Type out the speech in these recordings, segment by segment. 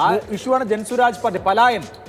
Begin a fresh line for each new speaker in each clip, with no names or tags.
ആ ഇഷ്യൂവാണ് ജൻസുരാജ് പാർട്ടി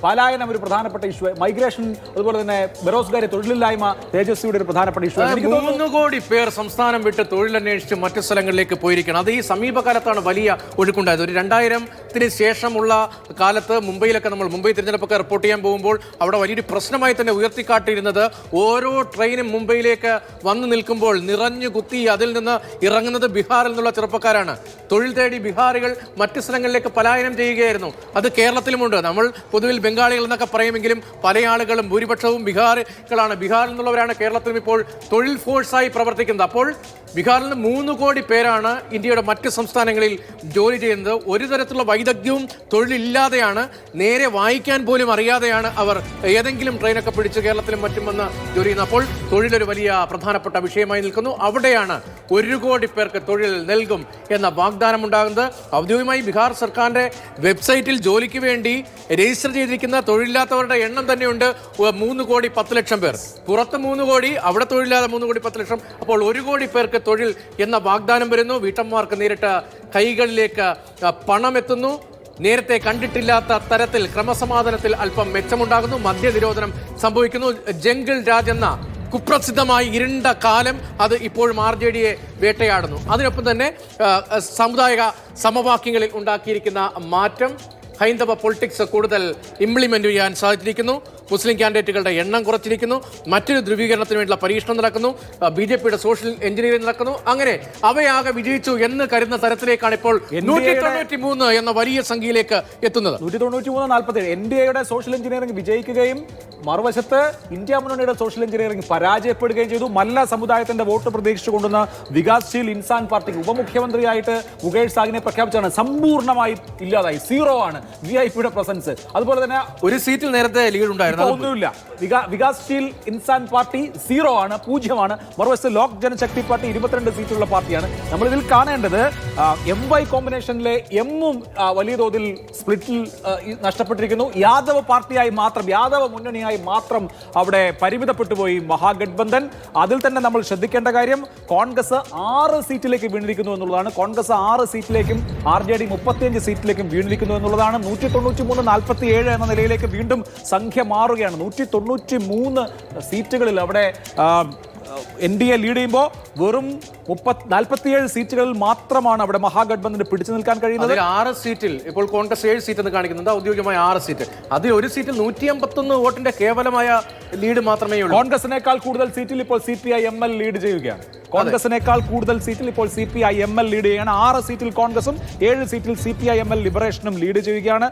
പലായനം ഒരു പ്രധാനപ്പെട്ട ഇഷ്യൂ, മൈഗ്രേഷൻ, അതുപോലെ തന്നെ ബെറോസ്ഗാരി, തൊഴിലില്ലായ്മ തേജസ്വിയുടെ ഒരു പ്രധാനപ്പെട്ട ഇഷ്യൂ.
3 കോടി പേർ സംസ്ഥാനം വിട്ട് തൊഴിലന്വേഷിച്ച് മറ്റു സ്ഥലങ്ങളിലേക്ക് പോയിരിക്കണം. അത് ഈ സമീപകാലത്താണ് വലിയ ഒഴുക്കുണ്ടായത്. ഒരു 2000-ത്തിന് ശേഷമുള്ള കാലത്ത് മുംബൈയിലൊക്കെ നമ്മൾ മുംബൈ തിരഞ്ഞെടുപ്പൊക്കെ റിപ്പോർട്ട് ചെയ്യാൻ പോകുമ്പോൾ അവിടെ വലിയൊരു പ്രശ്നമായി തന്നെ ഉയർത്തിക്കാട്ടിയിരുന്നത് ഓരോ ട്രെയിനും മുംബൈയിലേക്ക് വന്നു നിൽക്കുമ്പോൾ നിറഞ്ഞു കുത്തി അതിൽ നിന്ന് ഇറങ്ങുന്നത് ബീഹാറിൽ നിന്നുള്ള ചെറുപ്പക്കാരാണ്. തൊഴിൽ തേടി ബീഹാറികൾ മറ്റു സ്ഥലങ്ങളിലേക്ക് പലായനം ചെയ്യുകയായിരുന്നു. അത് കേരളത്തിലുമുണ്ട്. നമ്മൾ പൊതുവിൽ ബംഗാളികൾ എന്നൊക്കെ പറയുമെങ്കിലും പല ആളുകളും ഭൂരിപക്ഷവും ബീഹാറുകളാണ്. ബീഹാറിൽ നിന്നുള്ളവരാണ് കേരളത്തിലും ഇപ്പോൾ തൊഴിൽ ഫോഴ്സായി പ്രവർത്തിക്കുന്നത്. അപ്പോൾ ബീഹാറിൽ നിന്ന് 3 കോടി പേരാണ് ഇന്ത്യയുടെ മറ്റ് സംസ്ഥാനങ്ങളിൽ ജോലി ചെയ്യുന്നത്. ഒരു തരത്തിലുള്ള വൈദഗ്ധ്യവും തൊഴിലില്ലാതെയാണ്, നേരെ വായിക്കാൻ പോലും അറിയാതെയാണ് അവർ ഏതെങ്കിലും ട്രെയിനൊക്കെ പിടിച്ച് കേരളത്തിലും മറ്റും വന്ന് ജോലി ചെയ്യുന്നത്. അപ്പോൾ തൊഴിലൊരു വലിയ പ്രധാനപ്പെട്ട വിഷയമായി നിൽക്കുന്നു. അവിടെയാണ് 1 കോടി പേർക്ക് തൊഴിൽ നൽകും എന്ന വാഗ്ദാനം ഉണ്ടാകുന്നത്. ഔദ്യോഗികമായി ബീഹാർ സർക്കാരിന്റെ വെബ്സൈറ്റിൽ ജോലിക്ക് വേണ്ടി രജിസ്റ്റർ ചെയ്തിരിക്കുന്ന തൊഴിലില്ലാത്തവരുടെ എണ്ണം തന്നെയുണ്ട് 3 കോടി 10 ലക്ഷം പേർ. പുറത്ത് 3 കോടി, അവിടെ തൊഴിലില്ലാതെ 3 കോടി 10 ലക്ഷം. അപ്പോൾ 1 കോടി പേർക്ക് തൊഴിൽ എന്ന വാഗ്ദാനം വരുന്നു. വീട്ടമ്മമാർക്ക് നേരിട്ട് കൈകളിലേക്ക് പണം എത്തുന്നു. നേരത്തെ കണ്ടിട്ടില്ലാത്ത തരത്തിൽ ക്രമസമാധാനത്തിൽ അല്പം മെച്ചമുണ്ടാകുന്നു. മദ്യനിരോധനം സംഭവിക്കുന്നു. ജംഗിൾ രാജ് എന്ന കുപ്രസിദ്ധമായി ഇരുണ്ട കാലം അത് ഇപ്പോഴും RJDയെ വേട്ടയാടുന്നു. അതിനൊപ്പം തന്നെ സാമുദായിക സമവാക്യങ്ങളിൽ ഉണ്ടാക്കിയിരിക്കുന്ന മാറ്റം, ഹൈന്ദവ പൊളിറ്റിക്സ് കൂടുതൽ ഇംപ്ലിമെന്റ് ചെയ്യാൻ സാധിച്ചിരിക്കുന്നു. മുസ്ലിം കാൻഡിഡേറ്റുകളുടെ എണ്ണം കുറച്ചിരിക്കുന്നു. മറ്റൊരു ധ്രുവീകരണത്തിന് വേണ്ടിയുള്ള പരീക്ഷണം നടക്കുന്നു. BJPയുടെ സോഷ്യൽ എഞ്ചിനീയറിംഗ് നടക്കുന്നു. അങ്ങനെ അവയാകെ വിജയിച്ചു എന്ന് കരുതുന്ന തരത്തിലേക്കാണ് ഇപ്പോൾ 193 എന്ന വലിയ സംഖ്യയിലേക്ക് എത്തുന്നത്.
193-47 NDAയുടെ സോഷ്യൽ എഞ്ചിനീയറിംഗ് വിജയിക്കുകയും മറുവശത്ത് ഇന്ത്യ മുന്നണിയുടെ സോഷ്യൽ എഞ്ചിനീയറിംഗ് പരാജയപ്പെടുകയും ചെയ്തു. മല്ല സമുദായത്തിന്റെ വോട്ട് പ്രതീക്ഷിച്ചുകൊണ്ടുന്ന വികാസ്ശീൽ ഇൻസാൻ പാർട്ടി ഉപമുഖ്യമന്ത്രിയായിട്ട് മുകേഷ് സാഹിനെ പ്രഖ്യാപിച്ചാണ്. സമ്പൂർണ്ണമായി ഇല്ലാതായി, 0 ആണ് VIPയുടെ പ്രസൻസ്. അതുപോലെ തന്നെ
ഒരു സീറ്റിൽ നേരത്തെ ലീഡ് ഉണ്ടായിരുന്നു,
ഒന്നുമില്ല. വികാസ്ശീൽ ഇൻസാൻ പാർട്ടി 0 ആണ്, 0 ആണ്. മറുവശത്ത് ലോക് ജനശക്തി പാർട്ടി 22 സീറ്റുള്ള പാർട്ടിയാണ്. നമ്മൾ ഇതിൽ കാണേണ്ടത് MY കോമ്പിനേഷനിലെ എമ്മും വലിയ തോതിൽ സ്പ്ലിറ്റിൽ നഷ്ടപ്പെട്ടിരിക്കുന്നു. യാദവ് പാർട്ടിയായി മാത്രം, യാദവ് മുന്നണിയായി മാത്രം അവിടെ പരിമിതപ്പെട്ടു പോയി മഹാഗഠബന്ധൻ. അതിൽ തന്നെ നമ്മൾ ശ്രദ്ധിക്കേണ്ട കാര്യം കോൺഗ്രസ് 6 സീറ്റിലേക്ക് വീണിരിക്കുന്നു എന്നുള്ളതാണ്. കോൺഗ്രസ് 6 സീറ്റിലേക്കും RJD 35 സീറ്റിലേക്കും വീണിരിക്കുന്നു എന്നുള്ളതാണ്. 193-47 എന്ന നിലയിലേക്ക് വീണ്ടും സംഖ്യ മാറുകയാണ്. 193 സീറ്റുകളിൽ അവിടെ NDA ലീഡ് ചെയ്യുമ്പോൾ വെറും 47 സീറ്റുകളിൽ മാത്രമാണ് അവിടെ മഹാഗഠബന്ധന് പിടിച്ചു നിൽക്കാൻ കഴിയുന്നത്.
6 സീറ്റിൽ ഇപ്പോൾ കോൺഗ്രസ് 7 സീറ്റ് എന്ന് കാണിക്കുന്നുണ്ട്, ഔദ്യോഗികമായ 6 സീറ്റ്. അതിൽ ഒരു സീറ്റിൽ 151 വോട്ടിന്റെ കേവലമായ ലീഡ് മാത്രമേ ഉള്ളൂ.
കോൺഗ്രസിനേക്കാൾ കൂടുതൽ സീറ്റിൽ ഇപ്പോൾ CPI-ML ലീഡ് ചെയ്യുകയാണ്. കോൺഗ്രസിനേക്കാൾ കൂടുതൽ സീറ്റിൽ ഇപ്പോൾ CPI-ML ലീഡ് ചെയ്യുകയാണ്. 6 സീറ്റിൽ കോൺഗ്രസും 7 സീറ്റിൽ CPI-ML ലിബറേഷനും ലീഡ് ചെയ്യുകയാണ്.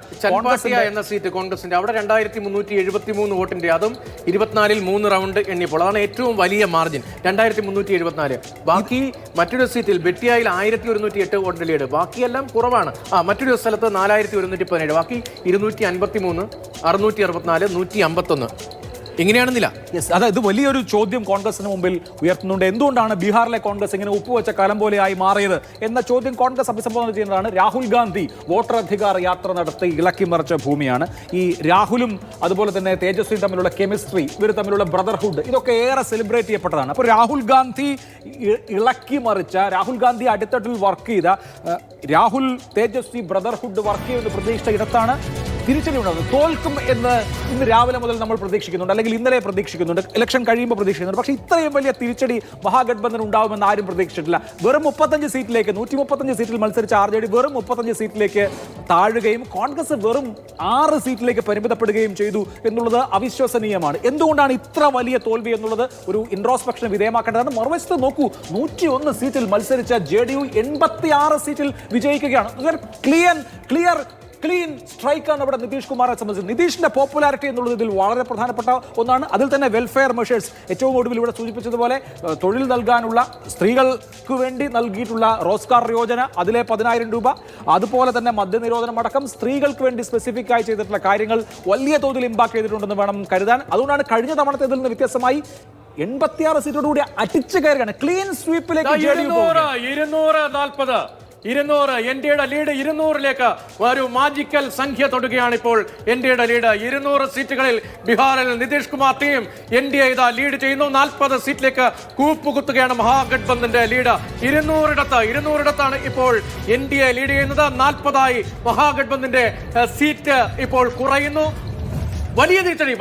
എന്ന സീറ്റ് കോൺഗ്രസിന്റെ അവിടെ 2373 വോട്ടിന്റെ, അതും 24-ൽ 3 റൗണ്ട് എണ്ണിയപ്പോൾ അതാണ് ഏറ്റവും വലിയ മാർജിൻ, 2374. ബാക്കി മറ്റൊരു സീറ്റിൽ ബെട്ടിയായിൽ 1108 വോട്ടിന്റെ ലീഡ്. ബാക്കിയെല്ലാം കുറവാണ്. മറ്റൊരു സ്ഥലത്ത് 4117, ബാക്കി 253, 664, 151. ഇങ്ങനെയാണെന്നില്ല.
അതെ, ഇത് വലിയൊരു ചോദ്യം കോൺഗ്രസിന് മുമ്പിൽ ഉയർത്തുന്നുണ്ട്. എന്തുകൊണ്ടാണ് ബീഹാറിലെ കോൺഗ്രസ് ഇങ്ങനെ ഉപ്പുവെച്ച കലം പോലെയായി മാറിയത് എന്ന ചോദ്യം കോൺഗ്രസ് അഭിസംബോധന ചെയ്യുന്നതാണ്. രാഹുൽ ഗാന്ധി വോട്ടറധികാർ യാത്ര നടത്തി ഇളക്കി മറിച്ച ഭൂമിയാണ്. ഈ രാഹുലും അതുപോലെ തന്നെ തേജസ്വി തമ്മിലുള്ള കെമിസ്ട്രി, ഇവർ തമ്മിലുള്ള ബ്രദർഹുഡ്, ഇതൊക്കെ ഏറെ സെലിബ്രേറ്റ് ചെയ്യപ്പെട്ടതാണ്. അപ്പോൾ രാഹുൽ ഗാന്ധി ഇളക്കി മറിച്ച, രാഹുൽ ഗാന്ധി അടിത്തട്ടിൽ വർക്ക് ചെയ്ത, രാഹുൽ തേജസ്വി ബ്രദർഹുഡ് വർക്ക് ചെയ്യുന്ന പ്രതീക്ഷ ഇടത്താണ് തിരിച്ചടി ഉണ്ടാകുന്നത്. തോൽക്കും എന്ന് ഇന്ന് രാവിലെ മുതൽ നമ്മൾ പ്രതീക്ഷിക്കുന്നുണ്ട്, അല്ലെങ്കിൽ ഇന്നലെ പ്രതീക്ഷിക്കുന്നുണ്ട്, ഇലക്ഷൻ കഴിയുമ്പോൾ പ്രതീക്ഷിക്കുന്നുണ്ട്. പക്ഷേ ഇത്രയും വലിയ തിരിച്ചടി മഹാഗഠബന്ധൻ ഉണ്ടാവുമെന്ന് ആരും പ്രതീക്ഷിച്ചിട്ടില്ല. വെറും 35 സീറ്റിലേക്ക്, 135 സീറ്റിൽ മത്സരിച്ച RJD വെറും 35 സീറ്റിലേക്ക് താഴുകയും കോൺഗ്രസ് വെറും 6 സീറ്റിലേക്ക് പരിമിതപ്പെടുകയും ചെയ്തു എന്നുള്ളത് അവിശ്വസനീയമാണ്. എന്തുകൊണ്ടാണ് ഇത്ര വലിയ തോൽവി എന്നുള്ളത് ഒരു ഇൻട്രോസ്പെക്ഷന് വിധേയമാക്കേണ്ടതാണ്. മറുവശത്ത് നോക്കൂ, 101 സീറ്റിൽ മത്സരിച്ച JDU 86 സീറ്റിൽ വിജയിക്കുകയാണ്. ക്ലീൻ സ്ട്രൈക്കാണ് ഇവിടെ നിതീഷ് കുമാറിനെ സംബന്ധിച്ച്. നിതീഷിന്റെ പോപ്പുലാരിറ്റി എന്നുള്ളത് ഇതിൽ വളരെ പ്രധാനപ്പെട്ട ഒന്നാണ്. അതിൽ തന്നെ വെൽഫെയർ മെഷേഴ്സ്, ഏറ്റവും ഒടുവിൽ ഇവിടെ സൂചിപ്പിച്ചതുപോലെ തൊഴിൽ നൽകാനുള്ള, സ്ത്രീകൾക്ക് വേണ്ടി നൽകിയിട്ടുള്ള റോസ്ഗാർ യോജന, അതിലെ 10,000 രൂപ, അതുപോലെ തന്നെ മദ്യനിരോധനം അടക്കം സ്ത്രീകൾക്ക് വേണ്ടി സ്പെസിഫിക് ആയി ചെയ്തിട്ടുള്ള കാര്യങ്ങൾ വലിയ തോതിൽ ഇമ്പാക്ട് ചെയ്തിട്ടുണ്ടെന്ന് വേണം കരുതാൻ. അതുകൊണ്ടാണ് കഴിഞ്ഞ തവണത്തേതിൽ നിന്ന് വ്യത്യസ്തമായി 86 സീറ്റോടുകൂടി അടിച്ചു കയറുകയാണ്. ക്ലീൻ സ്വീപ്പിലേക്ക്
240 200 എൻഡിയുടെ ലീഡ് 200ലേക്ക് ഒരു മാജിക്കൽ സംഖ്യ തൊടുകയാണ് ഇപ്പോൾ എൻഡിയുടെ ലീഡ് 200 സീറ്റുകളിൽ ബീഹാറിൽ നിതീഷ് കുമാർ ടീം എൻഡിഎ ഇതാ ലീഡ് ചെയ്യുന്നു 40 സീറ്റിലേക്ക് കൂപ്പുകുത്തുകയാണ് മഹാഗഠബന്ധന്റെ ലീഡ് 200 ഇപ്പോൾ എൻഡിഎ ലീഡ് ചെയ്യുന്നത് 40ആയി മഹാഗഠബന്ധന്റെ സീറ്റ് ഇപ്പോൾ കുറയുന്നു വലിയ തിരിച്ചടി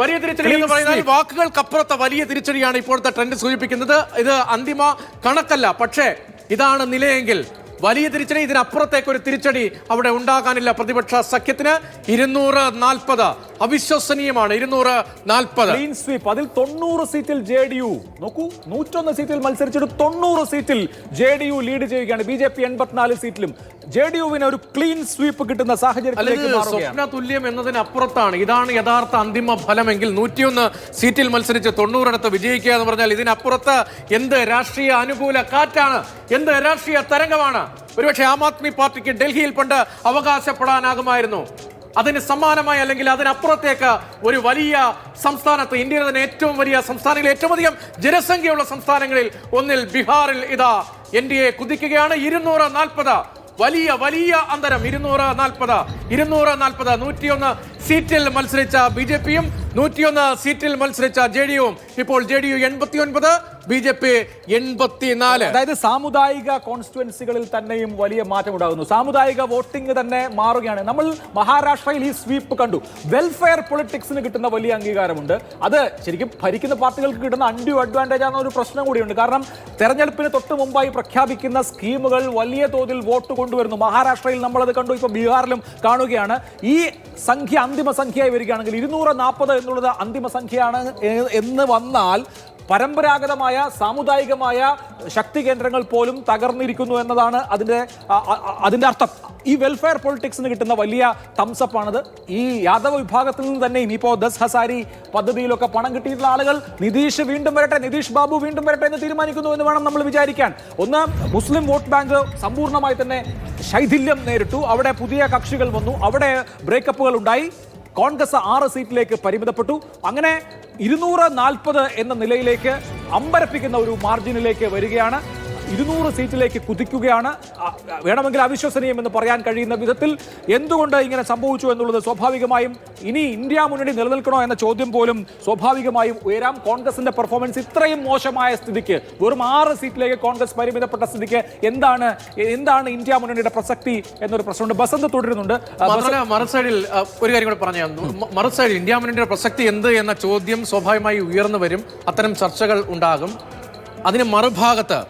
എന്ന് പറയുന്നത് വാക്കുകൾക്കപ്പുറത്തെ വലിയ തിരിച്ചടിയാണ് ഇപ്പോഴത്തെ ട്രെൻഡ് സൂചിപ്പിക്കുന്നത് ഇത് അന്തിമ കണക്കല്ല പക്ഷേ ഇതാണ് നിലയെങ്കിൽ വലിയ തിരിച്ചടി ഇതിനപ്പുറത്തേക്ക് ഒരു തിരിച്ചടി അവിടെ ഉണ്ടാകാനില്ല പ്രതിപക്ഷ സഖ്യത്തിന് 240 അവിശ്വസനീയമാണ് 240
ക്ലീൻ സ്വീപ്പ് അതിൽ 90 സീറ്റിൽ JDU നോക്കൂ 101 സീറ്റിൽ മത്സരിച്ചിട്ട് 90 സീറ്റിൽ JDU ലീഡ് ചെയ്യുകയാണ് BJP 84 സീറ്റിലും JDUവിന് ഒരു ക്ലീൻ സ്വീപ്പ് കിട്ടുന്ന സാഹചര്യത്തിലേക്ക് മാറുകയാണ്
സ്വപ്ന തുല്യം എന്നതിനപ്പുറത്താണ് ഇതാണ് യഥാർത്ഥ അന്തിമ ഫലമെങ്കിൽ 101 സീറ്റിൽ മത്സരിച്ച് 90 വിജയിക്കുക എന്ന് പറഞ്ഞാൽ ഇതിനപ്പുറത്ത് എന്ത് രാഷ്ട്രീയ അനുകൂല കാറ്റാണ് എന്ത് രാഷ്ട്രീയ തരംഗമാണ് ഒരുപക്ഷെ ആം ആദ്മി പാർട്ടിക്ക് ഡൽഹിയിൽ പണ്ട് അവകാശപ്പെടാനാകുമായിരുന്നു അതിന് സമാനമായി അല്ലെങ്കിൽ അതിനപ്പുറത്തേക്ക് ഒരു വലിയ സംസ്ഥാനത്ത് ഇന്ത്യയിലെ തന്നെ ഏറ്റവും വലിയ സംസ്ഥാനങ്ങളിൽ ഏറ്റവും അധികം ജനസംഖ്യയുള്ള സംസ്ഥാനങ്ങളിൽ ഒന്നിൽ ബീഹാറിൽ ഇതാ എൻഡിഎ കുതിക്കുകയാണ് 240 വലിയ അന്തരം 101 സീറ്റിൽ മത്സരിച്ച BJPയും 101 സീറ്റിൽ മത്സരിച്ച JDUവും ഇപ്പോൾ JDU 89 BJP 84
അതായത് സാമുദായിക കോൺസ്റ്റിറ്റ്യുവൻസികളിൽ തന്നെയും വലിയ മാറ്റം ഉണ്ടാകുന്നു സാമുദായിക വോട്ടിംഗ് തന്നെ മാറുകയാണ് നമ്മൾ മഹാരാഷ്ട്രയിൽ ഈ സ്വീപ്പ് കണ്ടു വെൽഫെയർ പൊളിറ്റിക്സിന് കിട്ടുന്ന വലിയ അംഗീകാരമുണ്ട് അത് ശരിക്കും ഭരിക്കുന്ന പാർട്ടികൾക്ക് കിട്ടുന്ന അൺഡ്യൂ അഡ്വാൻറ്റേജ് ആണെന്ന ഒരു പ്രശ്നം കൂടിയുണ്ട് കാരണം തെരഞ്ഞെടുപ്പിന് തൊട്ട് മുമ്പായി പ്രഖ്യാപിക്കുന്ന സ്കീമുകൾ വലിയ തോതിൽ വോട്ട് കൊണ്ടുവരുന്നു മഹാരാഷ്ട്രയിൽ നമ്മളത് കണ്ടു ഇപ്പോൾ ബീഹാറിലും കാണുകയാണ് ഈ സംഖ്യ അന്തിമ സംഖ്യയായി വരികയാണെങ്കിൽ 240 എന്നുള്ളത് അന്തിമ സംഖ്യയാണ് എന്ന് വന്നാൽ പരമ്പരാഗതമായ സാമുദായികമായ ശക്തി കേന്ദ്രങ്ങൾ പോലും തകർന്നിരിക്കുന്നു എന്നതാണ് അതിന്റെ അർത്ഥം ഈ വെൽഫെയർ പൊളിറ്റിക്സിന് കിട്ടുന്ന വലിയ തംസപ്പാണത് ഈ യാദവ് വിഭാഗത്തിൽ നിന്ന് തന്നെയും ഇപ്പോൾ 10 ഹസാരി പദ്ധതിയിലൊക്കെ പണം കിട്ടിയിട്ടുള്ള ആളുകൾ നിതീഷ് വീണ്ടും വരട്ടെ നിതീഷ് ബാബു വീണ്ടും വരട്ടെ എന്ന് തീരുമാനിക്കുന്നു എന്ന് വേണം നമ്മൾ വിചാരിക്കാൻ ഒന്ന് മുസ്ലിം വോട്ട് ബാങ്ക് സമ്പൂർണ്ണമായി തന്നെ ശൈഥില്യം നേരിട്ടു അവിടെ പുതിയ കക്ഷികൾ വന്നു അവിടെ ബ്രേക്കപ്പുകൾ ഉണ്ടായി കോൺഗ്രസ് 6 സീറ്റിലേക്ക് പരിമിതപ്പെട്ടു അങ്ങനെ 240 എന്ന നിലയിലേക്ക് അമ്പരപ്പിക്കുന്ന ഒരു മാർജിനിലേക്ക് വരികയാണ് 200 സീറ്റിലേക്ക് കുതിക്കുകയാണ് വേണമെങ്കിൽ അവിശ്വസനീയം എന്ന് പറയാൻ കഴിയുന്ന വിധത്തിൽ എന്തുകൊണ്ട് ഇങ്ങനെ സംഭവിച്ചു എന്നുള്ളത് സ്വാഭാവികമായും ഇനി ഇന്ത്യ മുന്നണി നിലനിൽക്കണോ എന്ന ചോദ്യം പോലും സ്വാഭാവികമായും ഉയരാം കോൺഗ്രസിന്റെ പെർഫോമൻസ് ഇത്രയും മോശമായ സ്ഥിതിക്ക് വെറും 6 സീറ്റിലേക്ക് കോൺഗ്രസ് പരിമിതപ്പെട്ട സ്ഥിതിക്ക് എന്താണ് ഇന്ത്യ മുന്നണിയുടെ പ്രസക്തി എന്നൊരു പ്രശ്നമുണ്ട് ബസന്ത് തുടരുന്നുണ്ട്
മറുസൈഡിൽ ഒരു കാര്യം കൂടെ പറഞ്ഞു മറുസൈഡിൽ ഇന്ത്യ മുന്നണിയുടെ പ്രസക്തി എന്ത് എന്ന ചോദ്യം സ്വാഭാവികമായി ഉയർന്നു വരും അത്തരം ചർച്ചകൾ ഉണ്ടാകും അതിന് മറുഭാഗത്ത്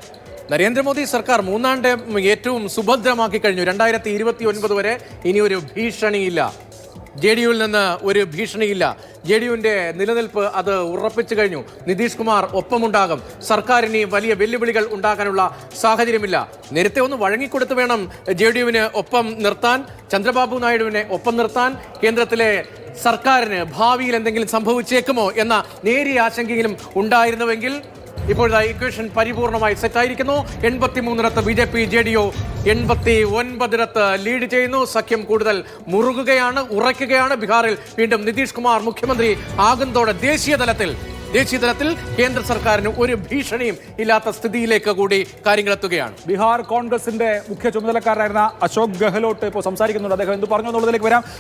നരേന്ദ്രമോദി സർക്കാർ മൂന്നാണ്ട് ഏറ്റവും സുഭദ്രമാക്കി കഴിഞ്ഞു 2029 വരെ ഇനി ഒരു ഭീഷണിയില്ല JDUവിൽ നിന്ന് ഒരു ഭീഷണിയില്ല JDUവിന്റെ നിലനിൽപ്പ് അത് ഉറപ്പിച്ചു കഴിഞ്ഞു നിതീഷ് കുമാർ ഒപ്പമുണ്ടാകും സർക്കാരിന് വലിയ വെല്ലുവിളികൾ ഉണ്ടാക്കാനുള്ള സാഹചര്യമില്ല നേരത്തെ ഒന്ന് വഴങ്ങിക്കൊടുത്ത് വേണം JDUവിന് ഒപ്പം നിർത്താൻ ചന്ദ്രബാബു നായിഡുവിനെ ഒപ്പം നിർത്താൻ കേന്ദ്രത്തിലെ സർക്കാരിന് ഭാവിയിൽ എന്തെങ്കിലും സംഭവിച്ചേക്കുമോ എന്ന നേരിയ ആശങ്കയെങ്കിലും ഉണ്ടായിരുന്നുവെങ്കിൽ ഇപ്പോഴത്തെ ഇക്വേഷൻ പരിപൂർണമായി സെറ്റായിരിക്കുന്നു 83 BJP JDU 89 ലീഡ് ചെയ്യുന്നു സഖ്യം കൂടുതൽ മുറുകുകയാണ് ഉറയ്ക്കുകയാണ് ബീഹാറിൽ വീണ്ടും നിതീഷ് കുമാർ മുഖ്യമന്ത്രി ആകുന്നതോടെ ദേശീയ തലത്തിൽ കേന്ദ്ര സർക്കാരിന് ഒരു ഭീഷണിയും ഇല്ലാത്ത സ്ഥിതിയിലേക്ക് കൂടി കാര്യങ്ങൾ എത്തുകയാണ്
ബീഹാർ കോൺഗ്രസിന്റെ മുഖ്യ ചുമതലക്കാരനായിരുന്ന അശോക് ഗെഹ്ലോട്ട് ഇപ്പോൾ സംസാരിക്കുന്നുണ്ട് അദ്ദേഹം എന്ത് പറഞ്ഞു എന്നുള്ളതിലേക്ക് വരാം